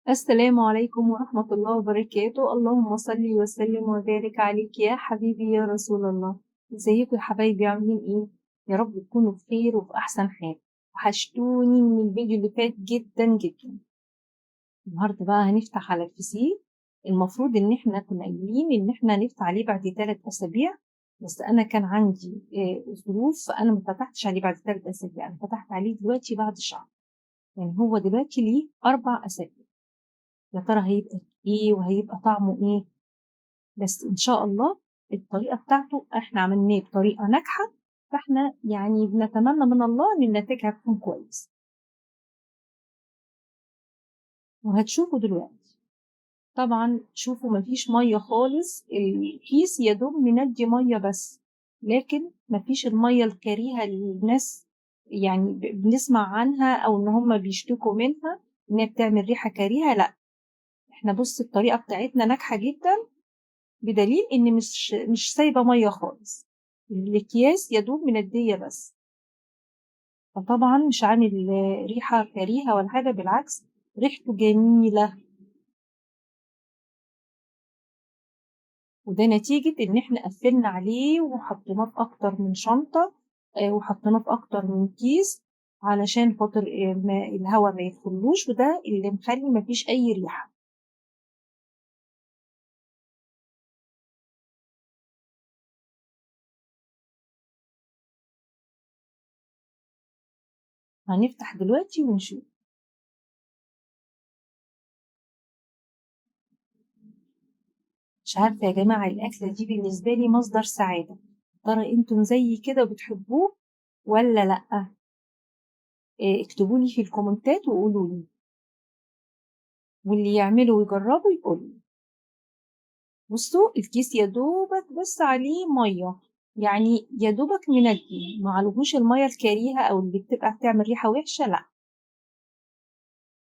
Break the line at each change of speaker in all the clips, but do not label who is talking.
السلام عليكم ورحمة الله وبركاته. اللهم صل وسلم وبارك عليك يا حبيبي يا رسول الله. ازيكم يا حبايبي، عاملين ايه؟ يا رب تكونوا بخير وفي احسن حال. وحشتوني من الفيديو اللي فات جدا جدا. النهارده بقى هنفتح على الفيسيك. المفروض ان احنا كنا قايلين ان احنا هنفتح عليه بعد 3 اسابيع، بس انا كان عندي ظروف، فانا ما فتحتش عليه بعد 3 اسابيع. انا فتحت عليه دلوقتي بعد شهر، يعني هو دلوقتي ليه 4 اسابيع. يا ترى هيبقى ايه وهيبقى طعمه ايه؟ بس ان شاء الله الطريقة بتاعته احنا عملناه بطريقة ناجحة، فاحنا يعني بنتمنى من الله ان النتيجة هتكون كويس. وهتشوفوا دلوقتي. طبعا شوفوا مفيش مية خالص، الكيس يا دوب مندي مية بس، لكن مفيش المية الكريهة اللي الناس يعني بنسمع عنها او ان هم بيشتكوا منها انها بتعمل ريحة كريهة. لا، احنا بص الطريقة بتاعتنا ناجحة جدا، بدليل ان مش سايبه ميه خالص. الاكياس يا دوب منديه بس، فطبعا مش عامل ريحه كريهه ولا حاجه، بالعكس ريحته جميله. وده نتيجه ان احنا قفلنا عليه وحطيناه في اكتر من شنطه، وحطيناه في اكتر من كيس علشان خاطر الهواء ما يدخلوش، وده اللي مخلي مفيش اي ريحه. هنفتح دلوقتي ونشوف. مش عارفه يا جماعه، الاكله دي بالنسبه لي مصدر سعاده. ترى انتم زي كده بتحبوه ولا لأ؟ اكتبوا لي في الكومنتات وقولوا لي، واللي يعملوا ويجربوا يقولوا لي. بصوا الكيس يا دوبك بس عليه ميه، يعني يا دوبك مندي، ما عليهوش الميه الكريهه او اللي بتبقى بتعمل ريحه وحشه، لا.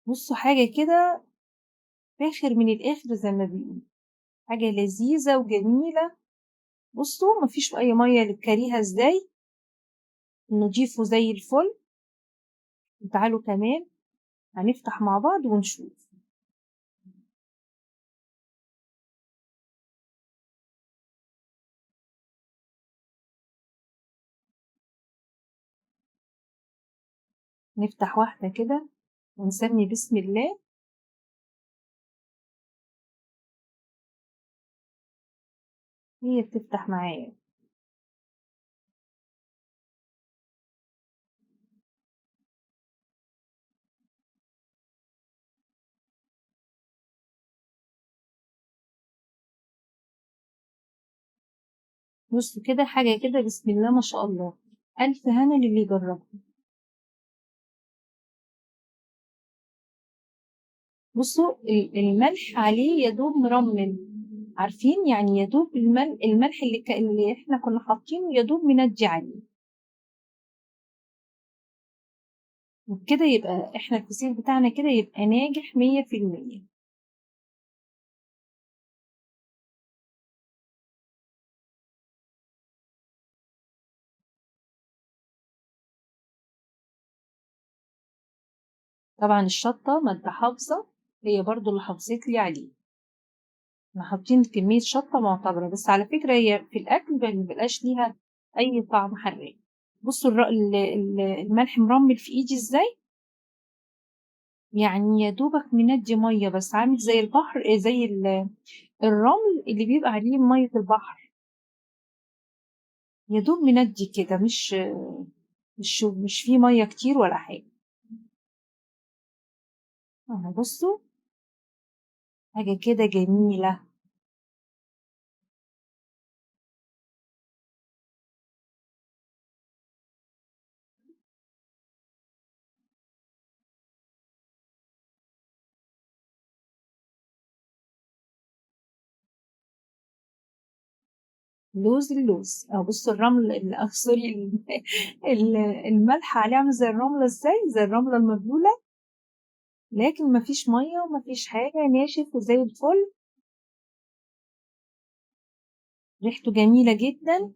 بصوا حاجه كده فاخر من الاخر زي ما بيقولوا، حاجه لذيذه وجميله. بصوا مفيش اي ميه للكريهه ازاي، نضيفه زي الفل. وتعالوا كمان هنفتح مع بعض ونشوف. نفتح واحده كده ونسمي بسم الله. هي بتفتح معايا. بصوا كده حاجة كده بسم الله ما شاء الله، ألف هنا للي يجربها. بصوا الملح عليه يا دوب مرمل، عارفين يعني يا دوب الملح اللي احنا كنا حاطينه يا دوب مندي عليه. وبكده يبقى احنا الفسيخ بتاعنا كده يبقى ناجح 100%. طبعا الشطة ما انت حافظة، هي برضو اللي حافظت لي عليه. احنا حاطين كمية شطة معتبرة، بس على فكرة هي في الأكل ما بيبقاش ليها أي طعم حراق. بصوا الملح مرمل في ايدي ازاي، يعني يا دوبك مندي ميه بس، عامل زي البحر، زي الرمل اللي بيبقى عليه ميه البحر. يا دوب مندي كده، مش فيه ميه كتير ولا حاجه. اهو بصوا حاجه كده جميله. اللوز اهو، بصوا الرمل سوري الملح عليه عامل زي الرمله، ازاي زي الرمله المبلوله، لكن مفيش ميه ومفيش حاجه، ناشف وزي الفل. ريحته جميله جدا.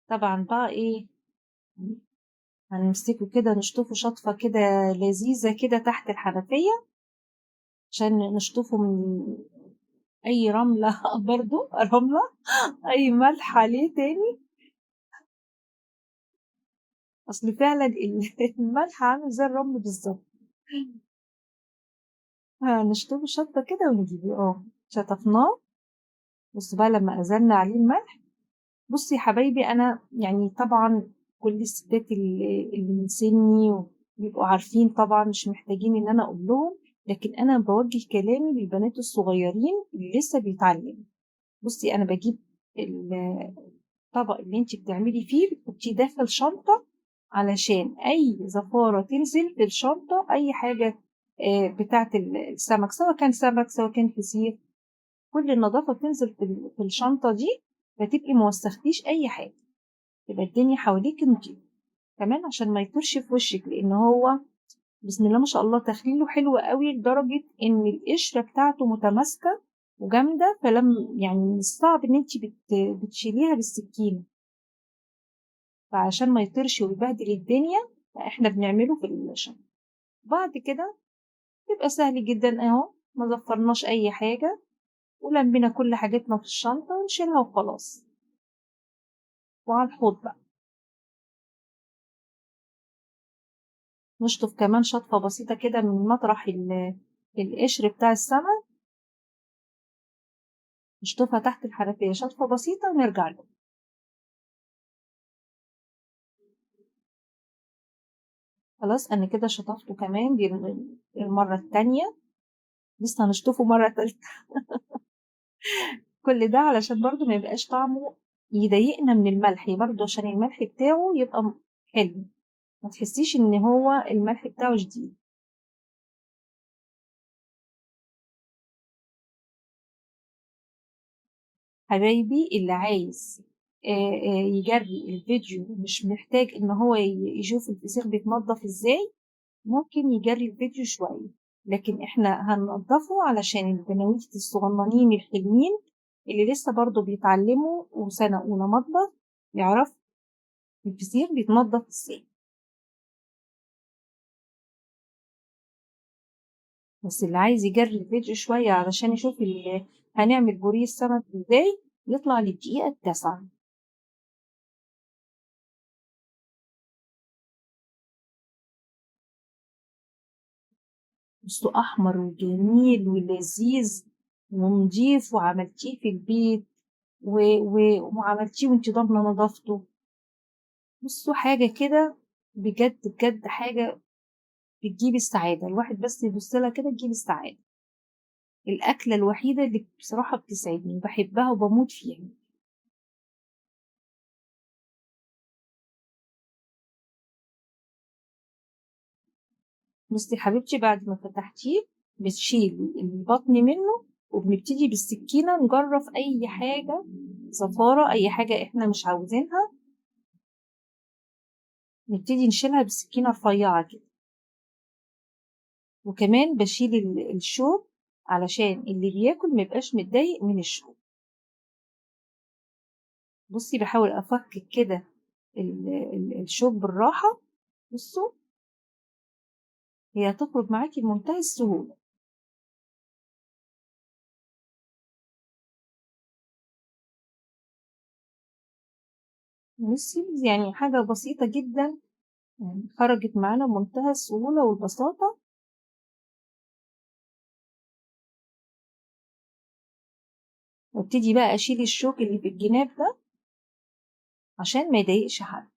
طبعا بقى ايه، هنمسكه كده نشطفه شطفة كده لذيذة كده تحت الحنفية، عشان نشطفه من أي رملة برضو رملة، أي ملح عليه تاني. أصل فعلا الملح عامل زي الرمل بالظبط. هنشطفه شطفة كده ونجيبه شطفناه. بص بقى لما أزلنا عليه الملح، بصي يا حبايبي، أنا يعني طبعا كل الستات اللي من سني بيبقوا عارفين طبعا، مش محتاجين إن أنا أقول لهم، لكن أنا بوجه كلامي للبنات الصغيرين اللي لسه بيتعلموا. بصي أنا بجيب الطبق اللي انت بتعملي فيه، بتحطيه داخل شنطة علشان أي زفارة تنزل في الشنطة، أي حاجة بتاعة السمك، سواء كان سمك سواء كان فسيخ، كل النظافة بتنزل في الشنطة دي، فتبقي موسختيش أي حاجة، تبقى الدنيا حواليك نضيفة. كمان عشان ما يطرش في وشك، لأن هو بسم الله ما شاء الله تخليله حلو قوي لدرجة إن القشرة بتاعته متماسكة وجامدة، يعني من الصعب إن انت بتشيليها بالسكينة. فعشان ما يطرش ويبهدل الدنيا، احنا بنعمله في الشنطة. بعد كده يبقى سهل جدا اهو، ما زفرناش اي حاجة، ولمينا كل حاجتنا في الشنطة ونشيلها وخلاص. وعلى الحوض بقى نشطف كمان شطفة بسيطة كده من مطرح القشر بتاع السمك، نشطفها تحت الحنفية شطفة بسيطة ونرجع له. خلاص أنا كده شطفته كمان، دي المرة التانية، لسه هنشطفه مرة تالتة. كل ده علشان برضو ما يبقاش طعمه يضايقنا من الملح، برضو عشان الملح بتاعه يبقى حلو، ما تحسيش ان هو الملح بتاعه شديد. حبايبي اللي عايز يجري الفيديو، مش محتاج ان هو يشوف الفسيخ بيتنضف ازاي، ممكن يجري الفيديو شوية، لكن احنا هننضفه علشان البنويت الصغننين الحلوين اللي لسه برضو بيتعلموا وسنة أولى مطبخ، يعرف الفسيخ بيتنضف ازاي. بس اللي عايز يجري الفيديو شوية علشان يشوف هنعمل بوريه السمك ازاي، يطلع للدقيقة التاسعة. بصوا أحمر وجميل ولذيذ ونضيف، وعملتيه في البيت وعملتيه وانت ضامنة نظافته. بصوا حاجة كده بجد بجد، حاجة بتجيب السعادة، الواحد بس يبص لها كده تجيب السعادة. الأكلة الوحيدة اللي بصراحة بتسعدني وبحبها وبموت فيها. بصي يا حبيبتي، بعد ما فتحتيه بتشيلي البطن منه، وبنبتدي بالسكينة نجرف أي حاجة زفارة، أي حاجة إحنا مش عاوزينها، نبتدي نشيلها بالسكينة رفيعة كده. وكمان بشيل الشوك علشان اللي بياكل ميبقاش متضايق من الشوك. بصي بحاول أفكك كده الشوك بالراحة. بصوا هي هتخرج معاكي بمنتهى السهولة. بصي يعني حاجة بسيطة جدا، يعني خرجت معانا بمنتهى السهولة والبساطة. وابتدي بقى أشيل الشوك اللي في الجناب ده عشان ما يضايقش حد.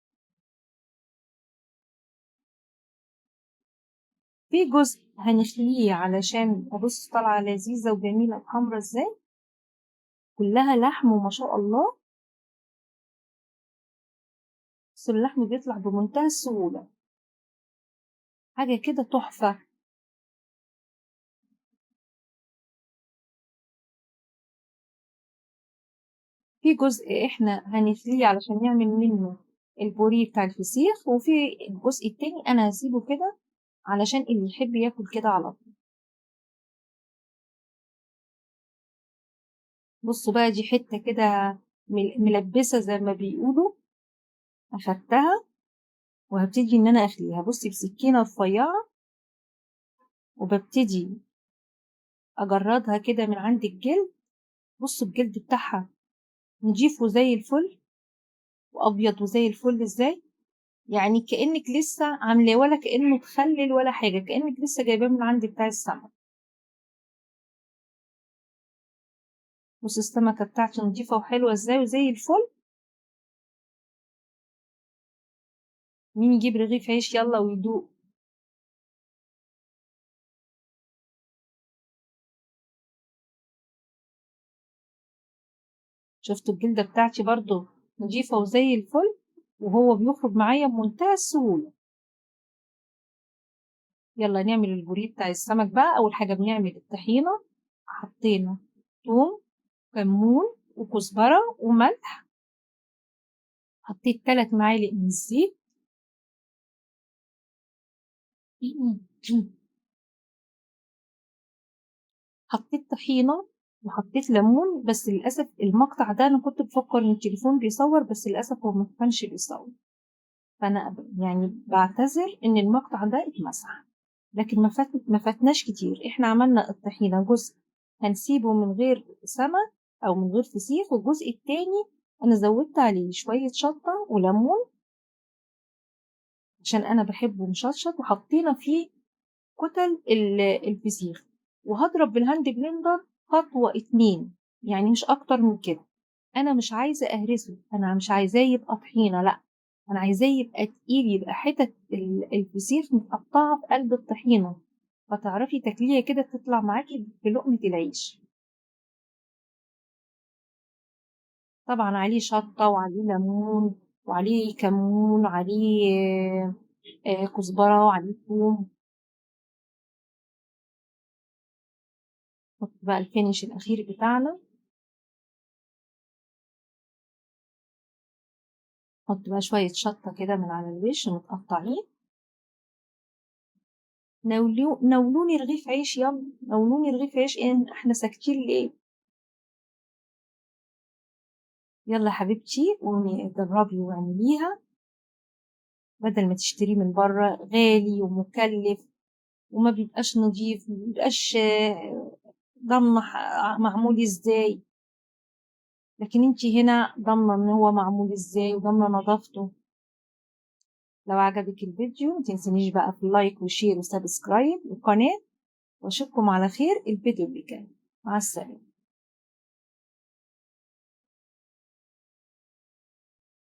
في جزء هنخليه علشان أبص طالعة لذيذة وجميلة وحمرا ازاي، كلها لحم وما شاء الله. بس اللحم بيطلع بمنتهى السهولة، حاجة كده تحفة. في جزء احنا هنخليه علشان نعمل منه البوريه بتاع الفسيخ، وفي الجزء التاني انا هسيبه كده علشان اللي يحب ياكل كده على طول. بصوا بقى دي حتة كده ملبسة زي ما بيقولوا، اخدتها وهبتدي ان انا اخليها، بصي بسكينة رفيعة، وببتدي اجردها كده من عند الجلد. بصوا الجلد بتاعها نضيف وزي الفل، وابيض وزي الفل ازاي، يعني كأنك لسه عاملاه، ولا كأنه متخلل ولا حاجة، كأنك لسه جايباه من عند بتاع السمك. بص السمكة بتاعتي نضيفة وحلوة ازاي وزي الفل. مين يجيب رغيف عيش يلا ويدوق. شفتوا الجلدة بتاعتي برضو نضيفة وزي الفل، وهو بيخرج معايا بمنتهى السهولة. يلا نعمل البوريه بتاع السمك بقى. أول حاجة بنعمل الطحينة. حطينا ثوم، كمون، وكزبرة، وملح. حطيت 3 معالق من الزيت. حطيت طحينة وحطيت ليمون، بس للأسف المقطع ده أنا كنت بفكر إن التليفون بيصور، بس للأسف هو ما كانش بيصور. فأنا يعني بعتذر إن المقطع ده اتمسح، لكن ما فاتناش كتير. إحنا عملنا الطحينة جزء هنسيبه من غير سمك أو من غير فسيخ، والجزء التاني أنا زودت عليه شوية شطة وليمون عشان أنا بحبه مشطشط، وحطينا فيه كتل الفسيخ. وهضرب بالهاند بلندر خطوة 2، يعني مش أكتر من كده. أنا مش عايزة أهرسه، أنا مش عايزاه يبقى طحينة، لأ، أنا عايزاه يبقى تقيل، يبقى حتت الفسيخ متقطعة في قلب الطحينة، فتعرفي تاكليها كده تطلع معاكي في لقمة العيش. طبعا عليه شطة وعليه ليمون وعليه كمون وعليه كزبرة وعليه ثوم. نحط بقى الفينش الأخير بتاعنا. نحط بقى شوية شطة كده من على الوش متقطعين. نولوني رغيف عيش، يلا نولوني رغيف عيش، إن احنا ساكتين ليه؟ يلا حبيبتي قومي جربي واعمليها، بدل ما تشتريه من بره غالي ومكلف وما بيبقاش نظيف، ما بيبقاش ضامنة معمول ازاي. لكن انتي هنا ضامنة ان هو معمول ازاي وضامنة نظافته. لو عجبك الفيديو متنسينيش بقى في اللايك وشير وسبسكرايب للقناة، واشوفكم على خير الفيديو اللي جاي. مع السلامة.